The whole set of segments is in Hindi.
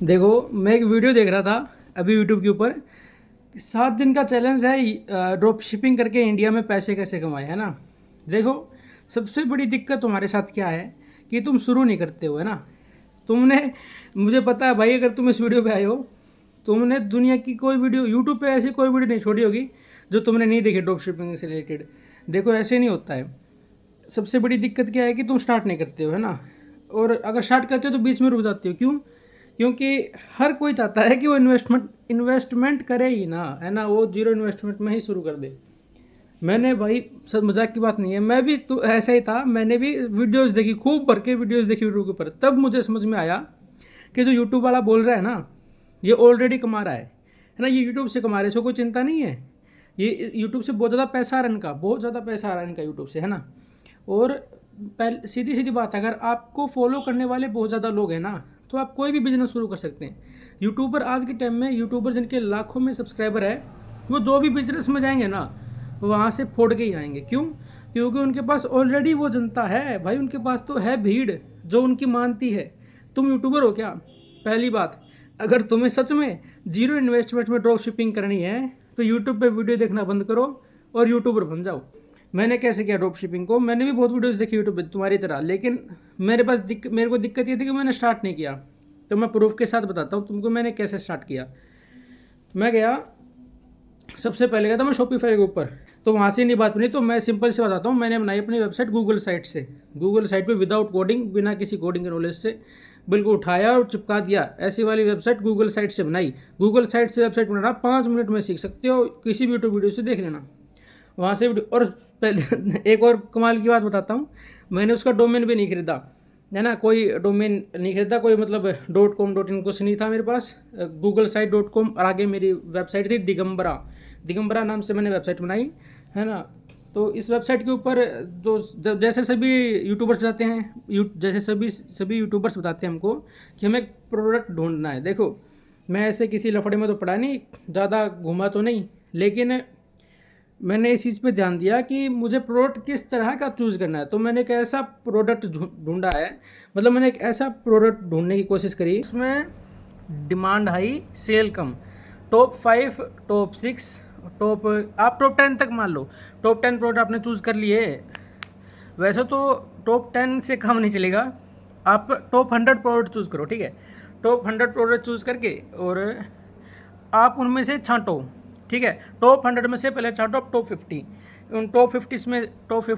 देखो, मैं एक वीडियो देख रहा था अभी यूट्यूब के ऊपर। 7 दिन का चैलेंज है, ड्रॉप शिपिंग करके इंडिया में पैसे कैसे कमाए, है ना। देखो, सबसे बड़ी दिक्कत तुम्हारे साथ क्या है कि तुम शुरू नहीं करते हो, है ना। तुमने, मुझे पता है भाई, अगर तुम इस वीडियो पे आए हो, तुमने दुनिया की कोई वीडियो यूट्यूब पे ऐसी कोई वीडियो नहीं छोड़ी होगी जो तुमने नहीं देखी ड्रॉप शिपिंग से रिलेटेड। देखो, ऐसे नहीं होता है। सबसे बड़ी दिक्कत क्या है कि तुम स्टार्ट नहीं करते हो, है ना। और अगर स्टार्ट करते हो तो बीच में रुक जाते हो। क्यों? क्योंकि हर कोई चाहता है कि वो इन्वेस्टमेंट करे ही ना, है ना। वो जीरो इन्वेस्टमेंट में ही शुरू कर दे। मैंने भाई, सब मजाक की बात नहीं है, मैं भी तो ऐसा ही था। मैंने भी वीडियोस देखी, खूब भर के वीडियोस देखी यूट्यूब के ऊपर। तब मुझे समझ में आया कि जो यूट्यूब वाला बोल रहा है ना, ये ऑलरेडी कमा रहा है ना। ये यूट्यूब से कमा रहे, इसको कोई चिंता नहीं है। ये यूट्यूब से बहुत ज़्यादा पैसा आ रहा है इनका, बहुत ज़्यादा पैसा आ रहा है इनका यूट्यूब से, है ना। और पहले सीधी सीधी बात है, अगर आपको फॉलो करने वाले बहुत ज़्यादा लोग हैं ना, तो आप कोई भी बिजनेस शुरू कर सकते हैं। यूट्यूबर आज के टाइम में, यूट्यूबर जिनके लाखों में सब्सक्राइबर है, वो जो भी बिजनेस में जाएंगे ना, वहाँ से फोड़ के ही आएंगे। क्यों? क्योंकि उनके पास ऑलरेडी वो जनता है भाई, उनके पास तो है भीड़ जो उनकी मानती है। तुम यूट्यूबर हो क्या? पहली बात, अगर तुम्हें सच में जीरो इन्वेस्टमेंट में ड्रॉप शिपिंग करनी है तो यूट्यूब पे वीडियो देखना बंद करो और यूट्यूबर बन जाओ। मैंने कैसे किया ड्रॉप शिपिंग को, मैंने भी बहुत वीडियोस देखी यूट्यूब पे तुम्हारी तरह, लेकिन मेरे को दिक्कत ये थी कि मैंने स्टार्ट नहीं किया। तो मैं प्रूफ के साथ बताता हूँ तुमको मैंने कैसे स्टार्ट किया। मैं गया, सबसे पहले गया था मैं शॉपिफाई के ऊपर। तो वहाँ से नहीं बात बनी, तो मैं सिंपल से बताता हूँ। मैंने बनाई अपनी वेबसाइट गूगल साइट से, गूगल साइट पे विदाउट कोडिंग, बिना किसी कोडिंग के नॉलेज से बिल्कुल उठाया और चिपका दिया। ऐसी वाली वेबसाइट गूगल साइट से बनाई। गूगल साइट से वेबसाइट बनाना 5 मिनट में सीख सकते हो, किसी भी यूट्यूब वीडियो से देख लेना वहाँ से। और पहले एक और कमाल की बात बताता हूँ, मैंने उसका डोमेन भी नहीं खरीदा, है ना। कोई डोमेन नहीं खरीदा, कोई मतलब .com.in कुछ नहीं था मेरे पास। गूगल साइट .com और आगे मेरी वेबसाइट थी दिगंबरा नाम से मैंने वेबसाइट बनाई, है ना। तो इस वेबसाइट के ऊपर जो जैसे सभी यूट्यूबर्स बताते हैं, जैसे सभी यूट्यूबर्स बताते हैं हमको कि हमें एक प्रोडक्ट ढूंढना है। देखो, मैं ऐसे किसी लफड़े में तो पड़ा नहीं, ज़्यादा घूमा तो नहीं, लेकिन मैंने इस चीज़ पे ध्यान दिया कि मुझे प्रोडक्ट किस तरह का चूज़ करना है। तो मैंने एक ऐसा प्रोडक्ट ढूंढा है, मतलब मैंने एक ऐसा प्रोडक्ट ढूंढने की कोशिश करी उसमें डिमांड हाई, सेल कम, टॉप 5, टॉप 6, आप टॉप 10 तक मान लो। टॉप 10 प्रोडक्ट आपने चूज़ कर लिए। वैसे तो टॉप 10 से कम नहीं चलेगा, आप टॉप 100 प्रोडक्ट चूज़ करो, ठीक है। टॉप 100 प्रोडक्ट चूज़ करके और आप उनमें से छांटो, ठीक है। टॉप 100 में से पहले छांटो आप टॉप 50। उन टॉप 50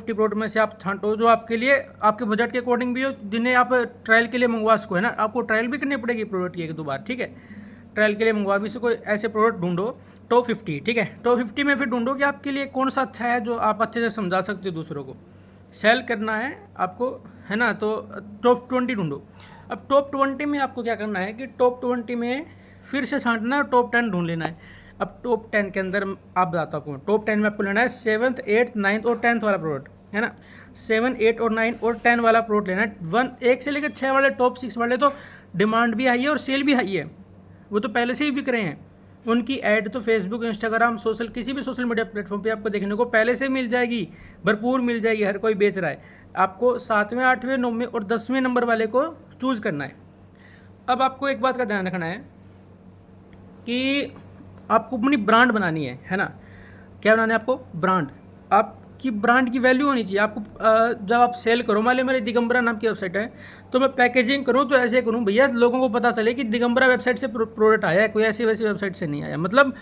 प्रोडक्ट में से आप छांटो जो आपके लिए, आपके बजट के अकॉर्डिंग भी हो, जिन्हें आप ट्रायल के लिए मंगवा सको, है ना। आपको ट्रायल भी करनी पड़ेगी प्रोडक्ट की 1-2 बार, ठीक है। ट्रायल के लिए मंगवा भी सको, ऐसे प्रोडक्ट ढूंढो टॉप 50, ठीक है। टॉप 50 में फिर ढूंढो कि आपके लिए कौन सा अच्छा है, जो आप अच्छे से समझा सकते हो दूसरों को, सेल करना है आपको, है ना। तो टॉप 20 ढूंढो। अब टॉप 20 में आपको क्या करना है कि टॉप 20 में फिर से छांटना है, टॉप 10 ढूंढ लेना है। अब टॉप 10 के अंदर आप बताता हूँ, टॉप 10 में आपको लेना है 7th, 8th, 9th और 10th वाला प्रोडक्ट, है ना। 7, 8 और 9 और 10 वाला प्रोडक्ट लेना है। 1 से लेकर 6 वाले, टॉप 6 वाले तो डिमांड भी हाई है और सेल भी हाई है, वो तो पहले से ही बिक रहे हैं। उनकी ऐड तो फेसबुक, इंस्टाग्राम, किसी भी सोशल मीडिया प्लेटफॉर्म पे आपको देखने को पहले से मिल जाएगी, भरपूर मिल जाएगी, हर कोई बेच रहा है। आपको 7वें, 8वें, 9वें और 10वें नंबर वाले को चूज़ करना है। अब आपको एक बात का ध्यान रखना है कि आपको अपनी ब्रांड बनानी है ना। क्या बनाना है आपको? ब्रांड। आपकी ब्रांड की वैल्यू होनी चाहिए। आपको जब आप सेल करो, मान लो मेरी दिगंबरा नाम की वेबसाइट है, तो मैं पैकेजिंग करूँ तो ऐसे करूँ भैया, लोगों को पता चले कि दिगंबरा वेबसाइट से प्रोडक्ट आया है, कोई ऐसी वैसी वेबसाइट से नहीं आया। मतलब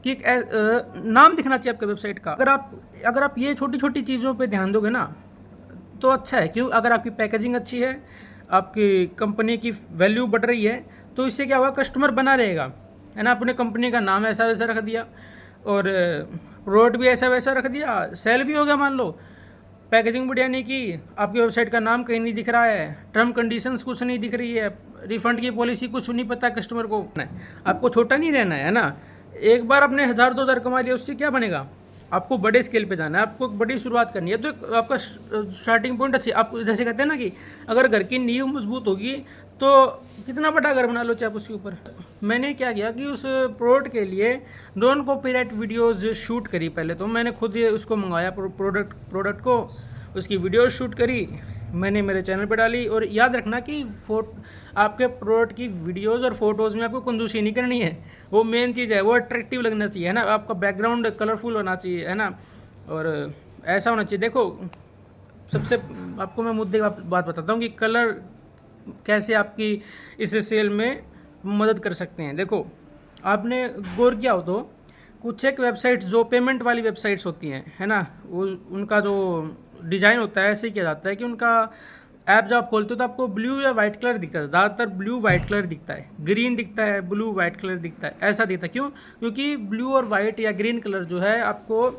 कि नाम दिखना चाहिए आपके वेबसाइट का। अगर आप ये छोटी छोटी चीज़ों पर ध्यान दोगे ना, तो अच्छा है। क्यों? अगर आपकी पैकेजिंग अच्छी है, आपकी कंपनी की वैल्यू बढ़ रही है, तो इससे क्या होगा, कस्टमर बना रहेगा, है ना। अपने कंपनी का नाम ऐसा वैसा रख दिया और प्रोडक्ट भी ऐसा वैसा रख दिया, सेल भी हो गया। मान लो पैकेजिंग बढ़िया नहीं की, आपकी वेबसाइट का नाम कहीं नहीं दिख रहा है, टर्म कंडीशंस कुछ नहीं दिख रही है, रिफंड की पॉलिसी कुछ नहीं पता कस्टमर को। आपको छोटा नहीं रहना है ना। एक बार आपने 1000-2000 कमा लिया, उससे क्या बनेगा? आपको बड़े स्केल पे जाना है, आपको बड़ी शुरुआत करनी है। तो आपका स्टार्टिंग पॉइंट अच्छी, आप जैसे कहते हैं ना कि अगर घर की नींव मजबूत होगी तो कितना बड़ा घर बना लो चाहे उसके ऊपर। मैंने क्या किया कि उस प्रोडक्ट के लिए नॉन कॉपीराइट वीडियोस शूट करी। पहले तो मैंने खुद ये उसको मंगाया, प्रोडक्ट को, उसकी वीडियो शूट करी, मैंने मेरे चैनल पे डाली। और याद रखना कि आपके प्रोडक्ट की वीडियोज़ और फोटोज़ में आपको कंजूसी नहीं करनी है, वो मेन चीज़ है। वो अट्रैक्टिव लगना चाहिए, है ना, आपका बैकग्राउंड कलरफुल होना चाहिए, है ना, और ऐसा होना चाहिए। देखो सबसे आपको मैं मुद्दे की बात बताता हूँ कि कलर कैसे आपकी इस सेल में मदद कर सकते हैं। देखो आपने गौर किया हो तो कुछ एक वेबसाइट जो पेमेंट वाली वेबसाइट्स होती हैं, है ना, वो उनका जो डिज़ाइन होता है ऐसे ही किया जाता है कि उनका ऐप जब आप खोलते हो तो आपको ब्लू या वाइट कलर दिखता है। ज़्यादातर ब्लू वाइट कलर दिखता है, ग्रीन दिखता है, ब्लू वाइट कलर दिखता है, ऐसा दिखता है। क्यों? क्योंकि ब्लू और वाइट या ग्रीन कलर जो है आपको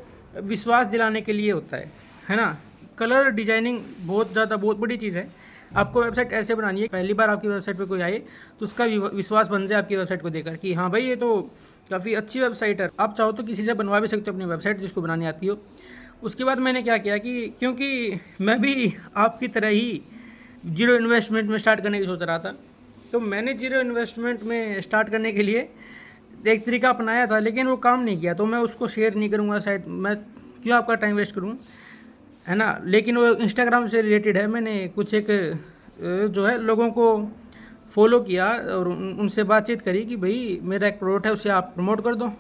विश्वास दिलाने के लिए होता है ना। कलर डिजाइनिंग बहुत बड़ी चीज़ है। आपको वेबसाइट ऐसे बनानी है, पहली बार आपकी वेबसाइट पे कोई आए तो उसका विश्वास बन जाए आपकी वेबसाइट को देखकर कि हाँ भाई ये तो काफ़ी अच्छी वेबसाइट है। आप चाहो तो किसी से बनवा भी सकते हो अपनी वेबसाइट जिसको बनानी आती हो। उसके बाद मैंने क्या किया कि क्योंकि मैं भी आपकी तरह ही जीरो इन्वेस्टमेंट में स्टार्ट करने की सोच रहा था, तो मैंने जीरो इन्वेस्टमेंट में स्टार्ट करने के लिए एक तरीका अपनाया था, लेकिन वो काम नहीं किया। तो मैं उसको शेयर नहीं करूँगा, शायद मैं क्यों आपका टाइम वेस्ट करूँ, है ना। लेकिन वो इंस्टाग्राम से रिलेटेड है। मैंने कुछ एक जो है लोगों को फॉलो किया और उनसे बातचीत करी कि भाई मेरा एक प्रोडक्ट है उसे आप प्रमोट कर दो।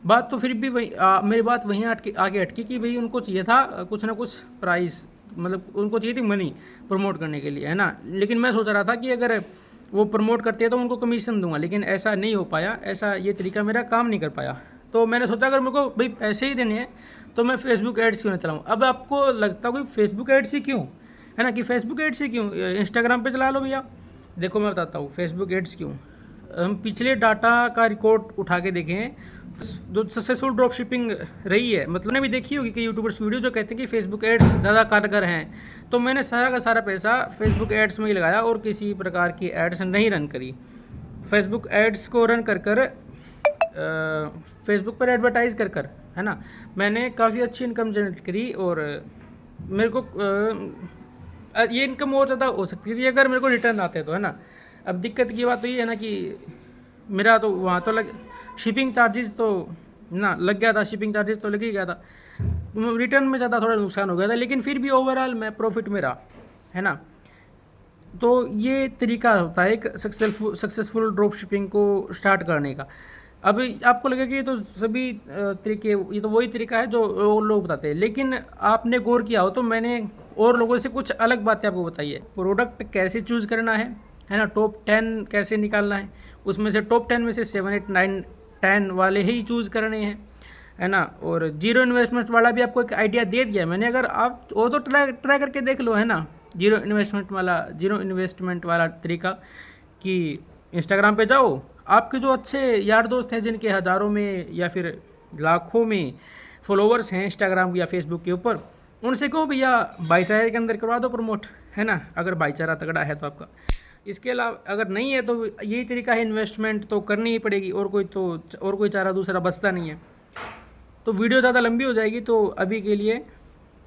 बात तो फिर भी वही मेरी बात वहीं आगे अटकी कि भाई उनको चाहिए था कुछ ना कुछ प्राइस, मतलब उनको चाहिए थी मनी प्रमोट करने के लिए, है ना। लेकिन मैं सोच रहा था कि अगर वो प्रमोट करते हैं तो उनको कमीशन दूंगा, लेकिन ऐसा नहीं हो पाया, ऐसा ये तरीका मेरा काम नहीं कर पाया। तो मैंने सोचा अगर मेरे को भाई पैसे ही देने हैं तो मैं फेसबुक एड्स क्यों नहीं चलाऊँ। अब आपको लगता है कि फेसबुक एड्स ही क्यों, है ना, कि फेसबुक एड्स ही क्यों, इंस्टाग्राम पे चला लो भैया। देखो मैं बताता हूँ फेसबुक एड्स क्यों। हम पिछले डाटा का रिकॉर्ड उठा के देखें, जो सक्सेसफुल ड्रॉप शिपिंग रही है, मतलब ने भी देखी होगी कि यूट्यूबर्स वीडियो जो कहते हैं कि फेसबुक एड्स ज़्यादा कारगर हैं। तो मैंने सारा का सारा पैसा फेसबुक एड्स में ही लगाया और किसी प्रकार की एड्स नहीं रन करी। फेसबुक एड्स को रन कर फेसबुक पर एडवर्टाइज़ कर, है ना, मैंने काफ़ी अच्छी इनकम जनरेट करी। और मेरे को ये इनकम और ज़्यादा हो सकती थी अगर मेरे को रिटर्न आते तो, है ना। अब दिक्कत की बात तो ये है ना कि मेरा तो वहाँ तो शिपिंग चार्जेस तो ना लग गया था, शिपिंग चार्जेस तो लग ही गया था, रिटर्न में ज़्यादा थोड़ा नुकसान हो गया था। लेकिन फिर भी ओवरऑल मैं प्रॉफिट में रहा, है ना। तो ये तरीका होता है एक सक्सेसफुल ड्रॉप शिपिंग को स्टार्ट करने का। अब आपको लगेगा कि ये तो सभी तरीके, ये तो वही तरीका है जो और लोग बताते हैं, लेकिन आपने गौर किया हो तो मैंने और लोगों से कुछ अलग बातें आपको बताई है। प्रोडक्ट कैसे चूज़ करना है ना, टॉप 10 कैसे निकालना है, उसमें से टॉप 10 में से 7, 8, 9, 10 वाले ही चूज़ करने हैं, है ना। और जीरो इन्वेस्टमेंट वाला भी आपको एक आइडिया दे दिया मैंने, अगर आप वो तो ट्राई करके देख लो, है ना। जीरो इन्वेस्टमेंट वाला तरीका कि इंस्टाग्राम पे जाओ, आपके जो अच्छे यार दोस्त हैं जिनके हज़ारों में या फिर लाखों में फॉलोवर्स हैं इंस्टाग्राम या फेसबुक के ऊपर, उनसे कहो भैया भाईचारे के अंदर करवा दो प्रमोट, है ना, अगर भाईचारा तगड़ा है तो आपका। इसके अलावा अगर नहीं है तो यही तरीका है, इन्वेस्टमेंट तो करनी ही पड़ेगी, और कोई चारा दूसरा बचता नहीं है। तो वीडियो ज़्यादा लंबी हो जाएगी, तो अभी के लिए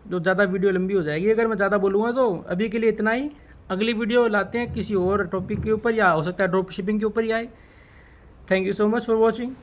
जो ज़्यादा वीडियो लंबी हो जाएगी अगर मैं ज़्यादा बोलूँगा, तो अभी के लिए इतना ही। अगली वीडियो लाते हैं किसी और टॉपिक के ऊपर, या हो सकता है ड्रॉप शिपिंग के ऊपर ही आए। Thank you so much for watching.